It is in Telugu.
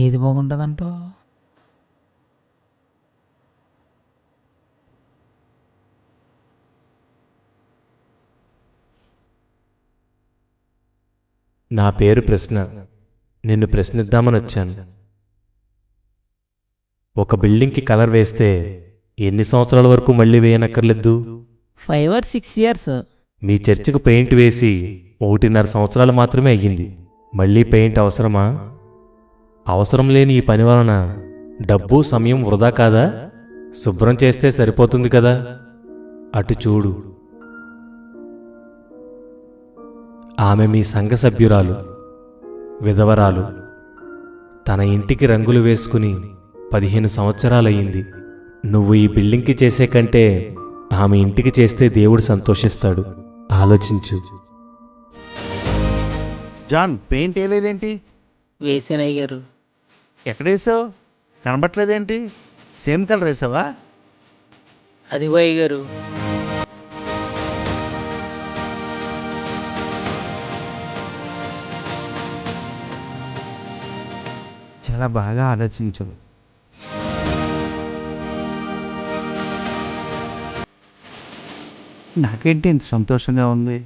ఏది బాగుంటుందంటావు? నా పేరు ప్రశ్న. నిన్ను ప్రశ్నిద్దామని వచ్చాను. ఒక బిల్డింగ్కి కలర్ వేస్తే ఎన్ని సంవత్సరాల వరకు మళ్ళీ వేయనక్కర్లేదు? 5 or 6 years. మీ చర్చికి పెయింట్ వేసి 1.5 సంవత్సరాలు మాత్రమే అయ్యింది. మళ్ళీ పెయింట్ అవసరమా? అవసరం లేని ఈ పని వలన డబ్బు సమయం వృధా కాదా? శుభ్రం చేస్తే సరిపోతుంది కదా. అటు చూడు, ఆమె మీ సంఘ సభ్యురాలు, విధవరాలు. తన ఇంటికి రంగులు వేసుకుని 15 సంవత్సరాలయ్యింది. నువ్వు ఈ బిల్డింగ్కి చేసే కంటే ఆమె ఇంటికి చేస్తే దేవుడు సంతోషిస్తాడు. ఆలోచించు. John, paint వేయలేదేంటి? వేసానయ్య గారు. ఎక్కడ వేసావు? కనబట్టలేదేంటి? సేమ్ కలర్ వేసావా? అదిగో అయ్య గారు. చాలా బాగా ఆలోచించు. నాకేంటి ఇంత సంతోషంగా ఉంది?